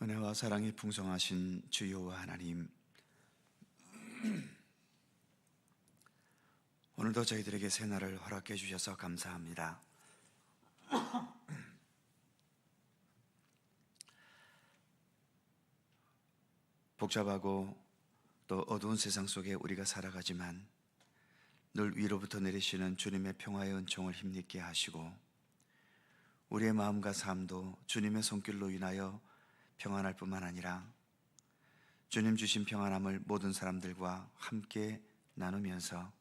은혜와 사랑이 풍성하신 주여와 하나님, 오늘도 저희들에게 새날을 허락해 주셔서 감사합니다. 복잡하고 또 어두운 세상 속에 우리가 살아가지만 늘 위로부터 내리시는 주님의 평화의 은총을 힘있게 하시고 우리의 마음과 삶도 주님의 손길로 인하여 평안할 뿐만 아니라 주님 주신 평안함을 모든 사람들과 함께 나누면서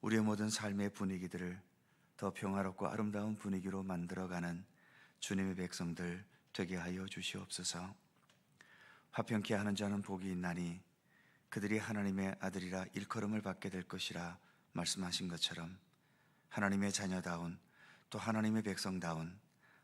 우리의 모든 삶의 분위기들을 더 평화롭고 아름다운 분위기로 만들어가는 주님의 백성들 되게 하여 주시옵소서. 화평케 하는 자는 복이 있나니 그들이 하나님의 아들이라 일컬음을 받게 될 것이라 말씀하신 것처럼 하나님의 자녀다운 또 하나님의 백성다운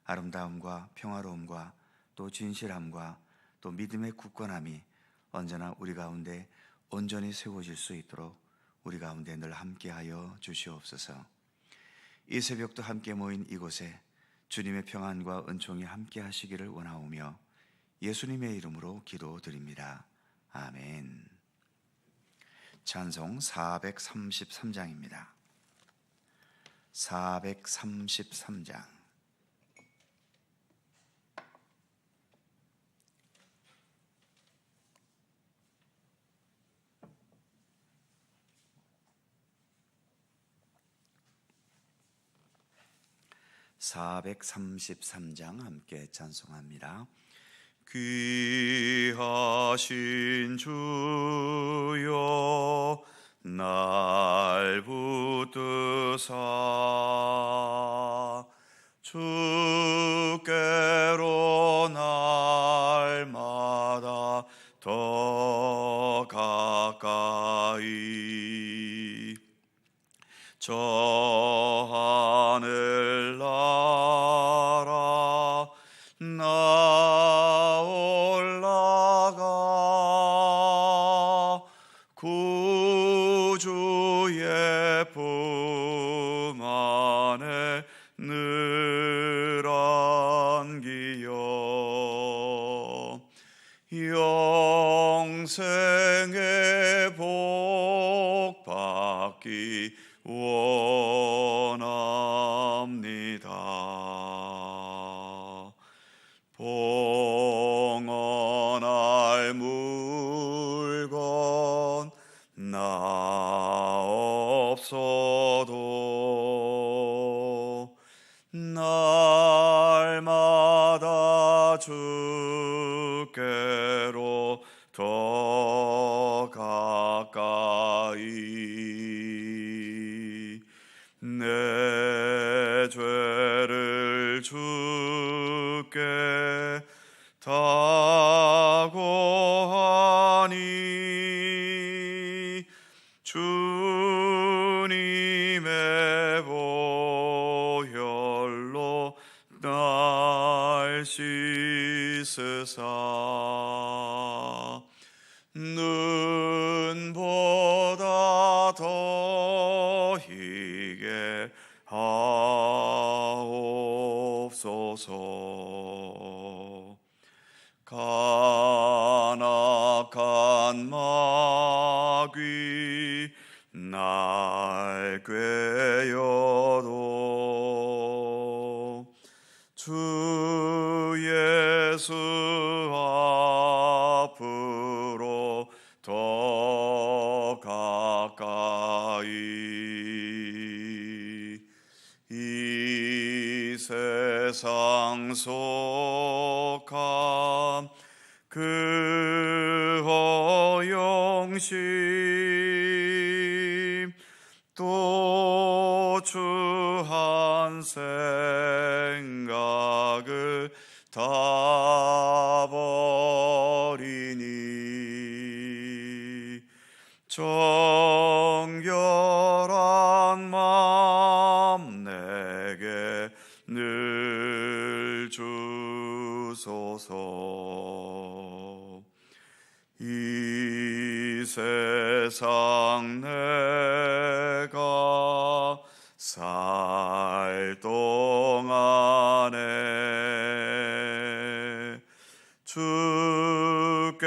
아름다움과 평화로움과 또 진실함과 또 믿음의 굳건함이 언제나 우리 가운데 온전히 세워질 수 있도록 우리 가운데 늘 함께하여 주시옵소서. 이 새벽도 함께 모인 이곳에 주님의 평안과 은총이 함께 하시기를 원하오며 예수님의 이름으로 기도드립니다. 아멘. 찬송 433장입니다. 433장. 함께 찬송합니다. 귀하신 주여 날 붙드사 주께로 날마다 더 가까이 저 하늘 나라 나 올라가 구주의 품 안에 늘 안기어 영생의 복 받기 원합니다. 봉헌할 물건 나 없어도 날마다 주께로 더 가까이 내 죄를 주께 다 고하니 주님의 보혈로 날 씻으사 눈보다 더 희게 하옵소서. 간악한 마귀 날 꾀어도 주 예수 앞으로 더 가까이 이 세상 속함 그 허영심 또 주한 생각을 다 버리니 정결한 마음 내게 늘 주소서. 이 세상 내가 살 동안에 주 주께로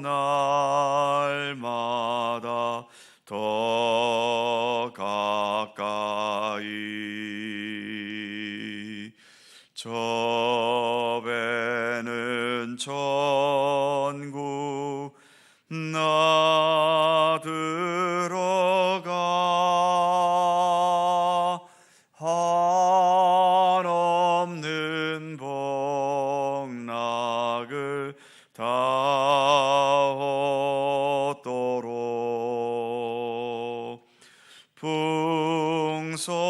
날마다 더 가까이 저 배는 천국 나 들어가 한없는 복락을 다 얻도록 풍성한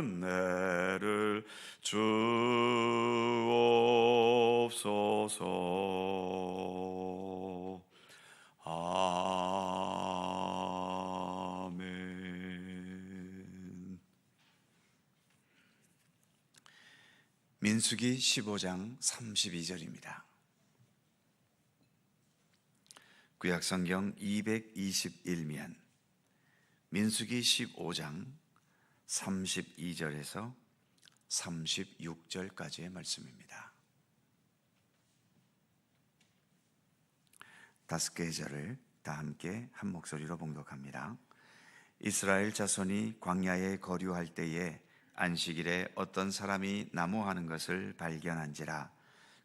은혜를 주옵소서. 아멘. 민수기 15장 32절입니다. 구약성경 221면 민수기 15장 32절에서 36절까지의 말씀입니다. 5개의 절을 다 함께 한 목소리로 봉독합니다. 이스라엘 자손이 광야에 거류할 때에 안식일에 어떤 사람이 나무하는 것을 발견한지라.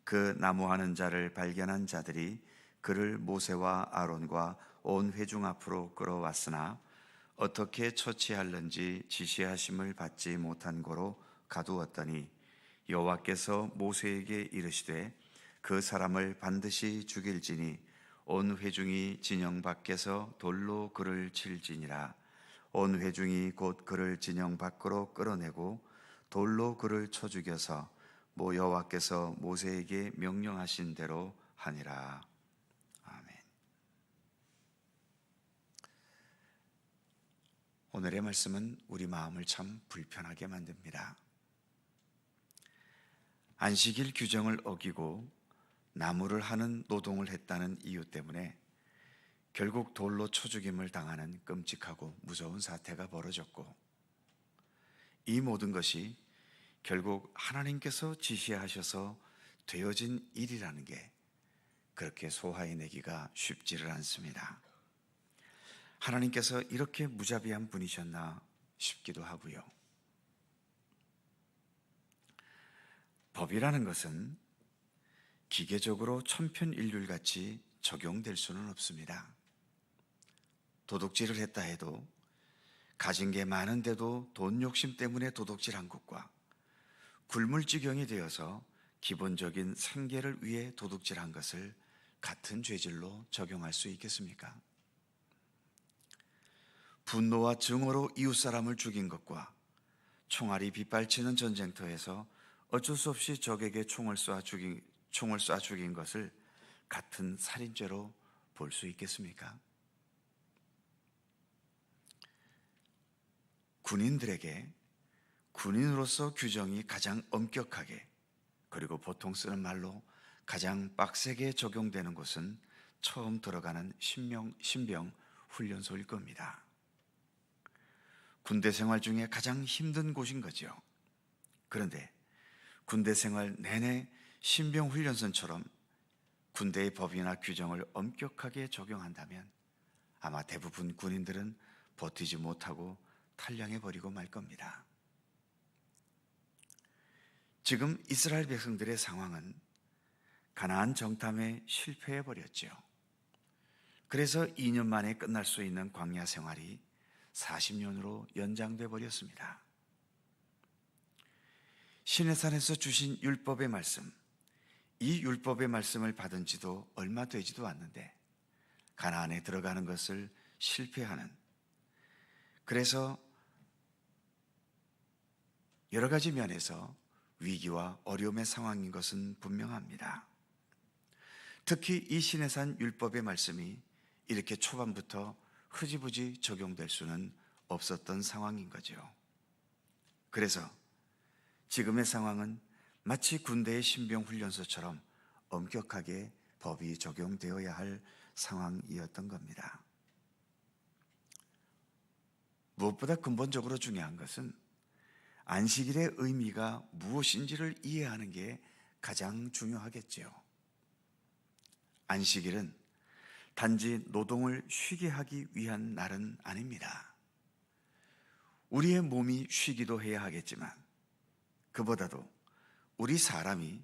그 나무하는 자를 발견한 자들이 그를 모세와 아론과 온 회중 앞으로 끌어왔으나 어떻게 처치할는지 지시하심을 받지 못한 고로 가두었더니 여호와께서 모세에게 이르시되 그 사람을 반드시 죽일지니 온 회중이 진영 밖에서 돌로 그를 칠지니라. 온 회중이 곧 그를 진영 밖으로 끌어내고 돌로 그를 쳐 죽여서 여호와께서 모세에게 명령하신 대로 하니라. 아멘. 오늘의 말씀은 우리 마음을 참 불편하게 만듭니다. 안식일 규정을 어기고 나무를 하는 노동을 했다는 이유 때문에 결국 돌로 쳐 죽임을 당하는 끔찍하고 무서운 사태가 벌어졌고, 이 모든 것이 결국 하나님께서 지시하셔서 되어진 일이라는 게 그렇게 소화해내기가 쉽지를 않습니다. 하나님께서 이렇게 무자비한 분이셨나 싶기도 하고요. 법이라는 것은 기계적으로 천편일률같이 적용될 수는 없습니다. 도둑질을 했다 해도 가진 게 많은데도 돈 욕심 때문에 도둑질한 것과 굶을 지경이 되어서 기본적인 생계를 위해 도둑질한 것을 같은 죄질로 적용할 수 있겠습니까? 분노와 증오로 이웃사람을 죽인 것과 총알이 빗발치는 전쟁터에서 어쩔 수 없이 적에게 총을 쏴 죽인 것을 같은 살인죄로 볼 수 있겠습니까? 군인들에게 군인으로서 규정이 가장 엄격하게, 그리고 보통 쓰는 말로 가장 빡세게 적용되는 곳은 처음 들어가는 신병 훈련소일 겁니다. 군대 생활 중에 가장 힘든 곳인 거죠. 그런데 군대 생활 내내 신병 훈련소처럼 군대의 법이나 규정을 엄격하게 적용한다면 아마 대부분 군인들은 버티지 못하고 탈량해버리고 말 겁니다. 지금 이스라엘 백성들의 상황은 가나안 정탐에 실패해버렸죠. 그래서 2년 만에 끝날 수 있는 광야 생활이 40년으로 연장돼 버렸습니다. 시내산에서 주신 율법의 말씀, 이 율법의 말씀을 받은 지도 얼마 되지도 않는데 가나안에 들어가는 것을 실패하는, 그래서 여러 가지 면에서 위기와 어려움의 상황인 것은 분명합니다. 특히 이 시내산 율법의 말씀이 이렇게 초반부터 흐지부지 적용될 수는 없었던 상황인 거죠. 그래서 지금의 상황은 마치 군대의 신병 훈련소처럼 엄격하게 법이 적용되어야 할 상황이었던 겁니다. 무엇보다 근본적으로 중요한 것은 안식일의 의미가 무엇인지를 이해하는 게 가장 중요하겠지요. 안식일은 단지 노동을 쉬게 하기 위한 날은 아닙니다. 우리의 몸이 쉬기도 해야 하겠지만 그보다도 우리 사람이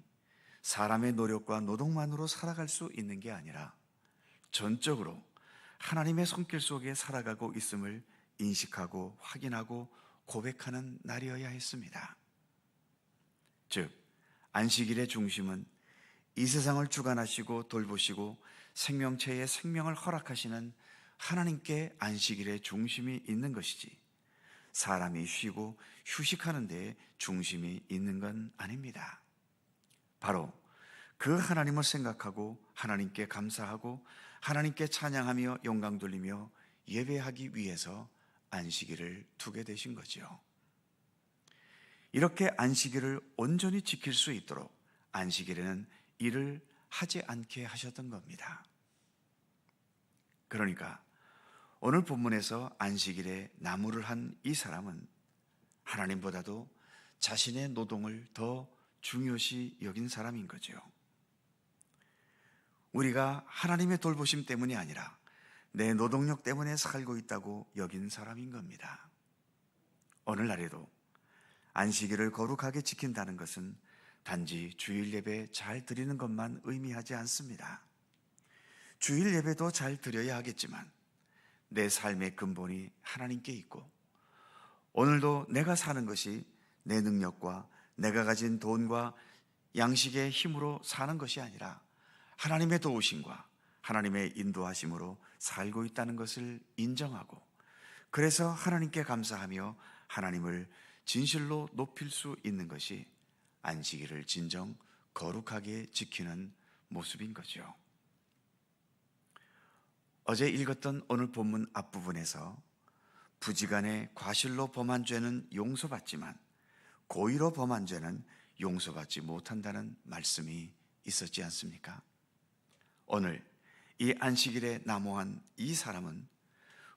사람의 노력과 노동만으로 살아갈 수 있는 게 아니라 전적으로 하나님의 손길 속에 살아가고 있음을 인식하고 확인하고 고백하는 날이어야 했습니다. 즉, 안식일의 중심은 이 세상을 주관하시고 돌보시고 생명체의 생명을 허락하시는 하나님께 안식일의 중심이 있는 것이지, 사람이 쉬고 휴식하는 데에 중심이 있는 건 아닙니다. 바로 그 하나님을 생각하고 하나님께 감사하고 하나님께 찬양하며 영광 돌리며 예배하기 위해서 안식일을 두게 되신 거죠. 이렇게 안식일을 온전히 지킬 수 있도록 안식일에는 일을 하지 않게 하셨던 겁니다. 그러니까 오늘 본문에서 안식일에 나무를 한 이 사람은 하나님보다도 자신의 노동을 더 중요시 여긴 사람인 거죠. 우리가 하나님의 돌보심 때문이 아니라 내 노동력 때문에 살고 있다고 여긴 사람인 겁니다. 오늘날에도 안식일을 거룩하게 지킨다는 것은 단지 주일 예배 잘 드리는 것만 의미하지 않습니다. 주일 예배도 잘 드려야 하겠지만 내 삶의 근본이 하나님께 있고, 오늘도 내가 사는 것이 내 능력과 내가 가진 돈과 양식의 힘으로 사는 것이 아니라 하나님의 도우심과 하나님의 인도하심으로 살고 있다는 것을 인정하고, 그래서 하나님께 감사하며 하나님을 진실로 높일 수 있는 것이 안식일을 진정 거룩하게 지키는 모습인 거죠. 어제 읽었던 오늘 본문 앞부분에서 부지간에 과실로 범한 죄는 용서받지만 고의로 범한 죄는 용서받지 못한다는 말씀이 있었지 않습니까? 오늘 이 안식일에 나무한 이 사람은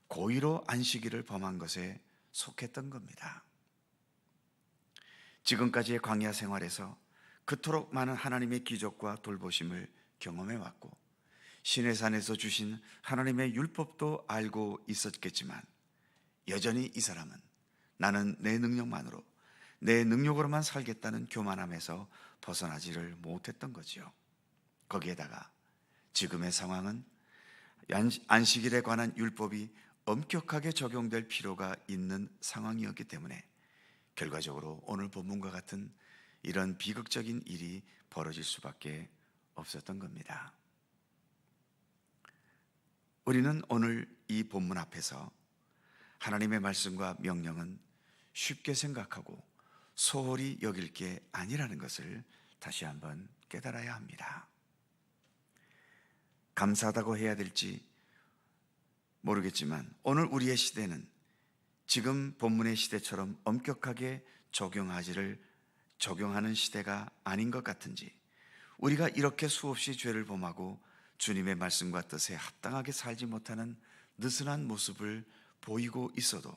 고의로 안식일을 범한 것에 속했던 겁니다. 지금까지의 광야 생활에서 그토록 많은 하나님의 기적과 돌보심을 경험해왔고 시내산에서 주신 하나님의 율법도 알고 있었겠지만 여전히 이 사람은 나는 내 능력만으로, 내 능력으로만 살겠다는 교만함에서 벗어나지를 못했던 거지요. 거기에다가 지금의 상황은 안식일에 관한 율법이 엄격하게 적용될 필요가 있는 상황이었기 때문에 결과적으로 오늘 본문과 같은 이런 비극적인 일이 벌어질 수밖에 없었던 겁니다. 우리는 오늘 이 본문 앞에서 하나님의 말씀과 명령은 쉽게 생각하고 소홀히 여길 게 아니라는 것을 다시 한번 깨달아야 합니다. 감사하다고 해야 될지 모르겠지만 오늘 우리의 시대는 지금 본문의 시대처럼 엄격하게 적용하는 시대가 아닌 것 같은지, 우리가 이렇게 수없이 죄를 범하고 주님의 말씀과 뜻에 합당하게 살지 못하는 느슨한 모습을 보이고 있어도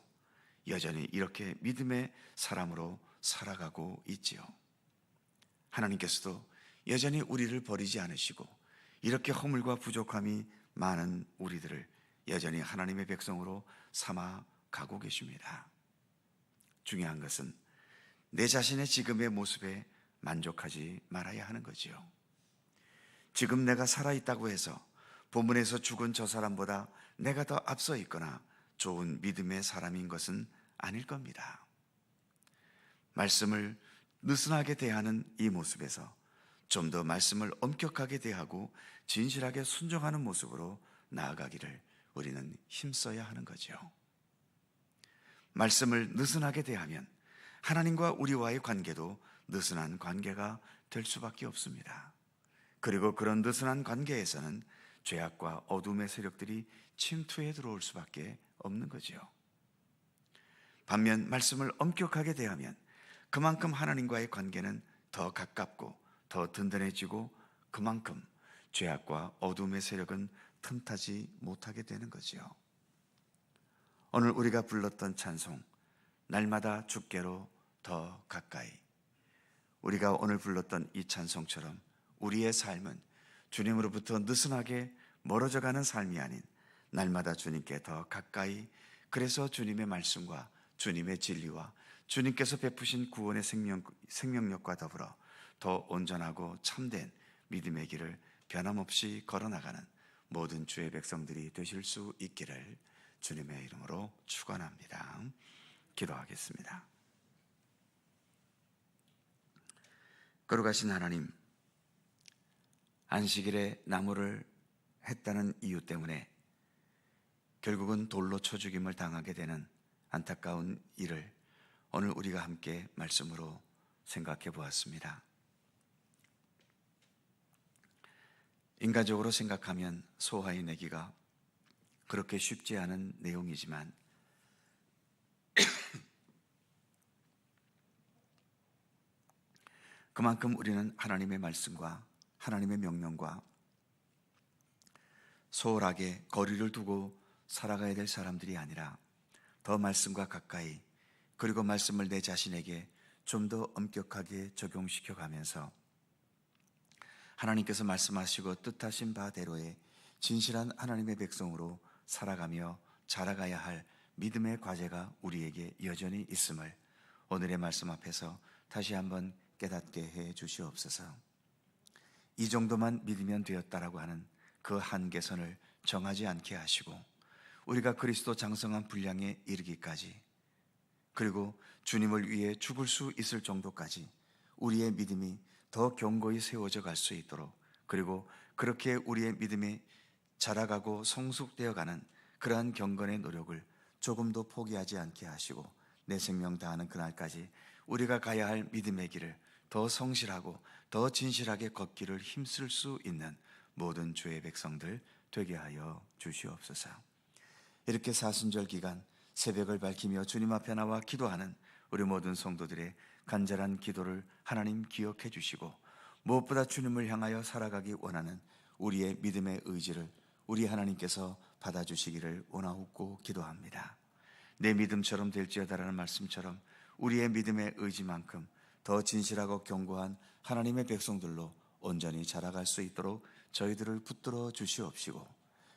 여전히 이렇게 믿음의 사람으로 살아가고 있지요. 하나님께서도 여전히 우리를 버리지 않으시고 이렇게 허물과 부족함이 많은 우리들을 여전히 하나님의 백성으로 삼아 가고 계십니다. 중요한 것은 내 자신의 지금의 모습에 만족하지 말아야 하는 거지요. 지금 내가 살아있다고 해서 본문에서 죽은 저 사람보다 내가 더 앞서 있거나 좋은 믿음의 사람인 것은 아닐 겁니다. 말씀을 느슨하게 대하는 이 모습에서 좀 더 말씀을 엄격하게 대하고 진실하게 순종하는 모습으로 나아가기를 우리는 힘써야 하는 거죠. 말씀을 느슨하게 대하면 하나님과 우리와의 관계도 느슨한 관계가 될 수밖에 없습니다. 그리고 그런 느슨한 관계에서는 죄악과 어둠의 세력들이 침투해 들어올 수밖에 없는 거죠. 반면 말씀을 엄격하게 대하면 그만큼 하나님과의 관계는 더 가깝고 더 든든해지고 그만큼 죄악과 어둠의 세력은 틈타지 못하게 되는 거지요. 오늘 우리가 불렀던 찬송, 날마다 주께로 더 가까이. 우리가 오늘 불렀던 이 찬송처럼 우리의 삶은 주님으로부터 느슨하게 멀어져가는 삶이 아닌 날마다 주님께 더 가까이, 그래서 주님의 말씀과 주님의 진리와 주님께서 베푸신 구원의 생명력과 더불어 더 온전하고 참된 믿음의 길을 변함없이 걸어나가는 모든 주의 백성들이 되실 수 있기를 주님의 이름으로 축원합니다. 기도하겠습니다. 거룩하신 하나님, 안식일에 나무를 했다는 이유 때문에 결국은 돌로 쳐 죽임을 당하게 되는 안타까운 일을 오늘 우리가 함께 말씀으로 생각해 보았습니다. 인간적으로 생각하면 소화해 내기가 그렇게 쉽지 않은 내용이지만 그만큼 우리는 하나님의 말씀과 하나님의 명령과 소홀하게 거리를 두고 살아가야 될 사람들이 아니라 더 말씀과 가까이, 그리고 말씀을 내 자신에게 좀 더 엄격하게 적용시켜 가면서 하나님께서 말씀하시고 뜻하신 바대로의 진실한 하나님의 백성으로 살아가며 자라가야 할 믿음의 과제가 우리에게 여전히 있음을 오늘의 말씀 앞에서 다시 한번 깨닫게 해 주시옵소서. 이 정도만 믿으면 되었다라고 하는 그 한계선을 정하지 않게 하시고 우리가 그리스도 장성한 분량에 이르기까지, 그리고 주님을 위해 죽을 수 있을 정도까지 우리의 믿음이 더 견고히 세워져 갈 수 있도록, 그리고 그렇게 우리의 믿음이 자라가고 성숙되어 가는 그러한 경건의 노력을 조금도 포기하지 않게 하시고 내 생명 다하는 그날까지 우리가 가야 할 믿음의 길을 더 성실하고 더 진실하게 걷기를 힘쓸 수 있는 모든 주의 백성들 되게 하여 주시옵소서. 이렇게 사순절 기간 새벽을 밝히며 주님 앞에 나와 기도하는 우리 모든 성도들의 간절한 기도를 하나님 기억해 주시고, 무엇보다 주님을 향하여 살아가기 원하는 우리의 믿음의 의지를 우리 하나님께서 받아주시기를 원하옵고 기도합니다. 내 믿음처럼 될지어다라는 말씀처럼 우리의 믿음의 의지만큼 더 진실하고 견고한 하나님의 백성들로 온전히 자라갈 수 있도록 저희들을 붙들어 주시옵시고,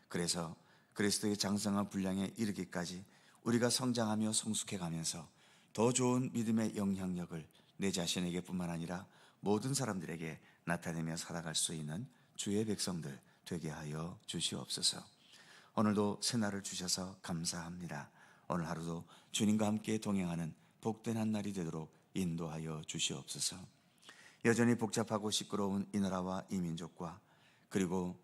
그래서 그리스도의 장성한 분량에 이르기까지 우리가 성장하며 성숙해가면서 더 좋은 믿음의 영향력을 내 자신에게 뿐만 아니라 모든 사람들에게 나타내며 살아갈 수 있는 주의 백성들 되게 하여 주시옵소서. 오늘도 새날을 주셔서 감사합니다. 오늘 하루도 주님과 함께 동행하는 복된 한 날이 되도록 인도하여 주시옵소서. 여전히 복잡하고 시끄러운 이 나라와 이 민족과, 그리고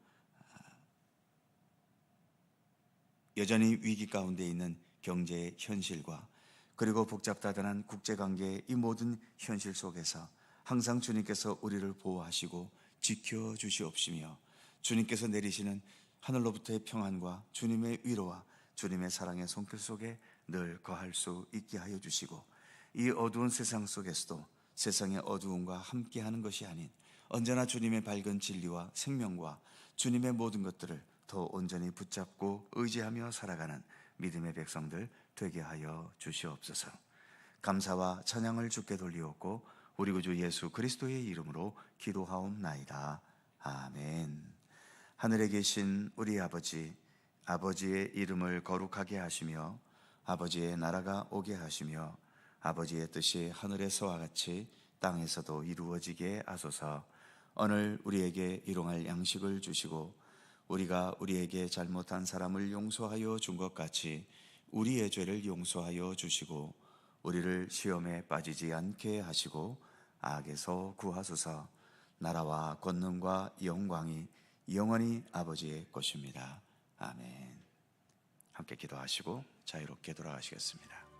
여전히 위기 가운데 있는 경제의 현실과, 그리고 복잡다단한 국제관계의 이 모든 현실 속에서 항상 주님께서 우리를 보호하시고 지켜주시옵시며, 주님께서 내리시는 하늘로부터의 평안과 주님의 위로와 주님의 사랑의 손길 속에 늘 거할 수 있게 하여 주시고, 이 어두운 세상 속에서도 세상의 어두움과 함께하는 것이 아닌 언제나 주님의 밝은 진리와 생명과 주님의 모든 것들을 더 온전히 붙잡고 의지하며 살아가는 믿음의 백성들 되게 하여 주시옵소서. 감사와 찬양을 주께 돌리옵고 우리 구주 예수 그리스도의 이름으로 기도하옵나이다. 아멘. 하늘에 계신 우리 아버지, 아버지의 이름을 거룩하게 하시며 아버지의 나라가 오게 하시며 아버지의 뜻이 하늘에서와 같이 땅에서도 이루어지게 하소서. 오늘 우리에게 일용할 양식을 주시고 우리가 우리에게 잘못한 사람을 용서하여 준 것 같이 우리의 죄를 용서하여 주시고 우리를 시험에 빠지지 않게 하시고 악에서 구하소서. 나라와 권능과 영광이 영원히 아버지의 것입니다. 아멘. 함께 기도하시고 자유롭게 돌아가시겠습니다.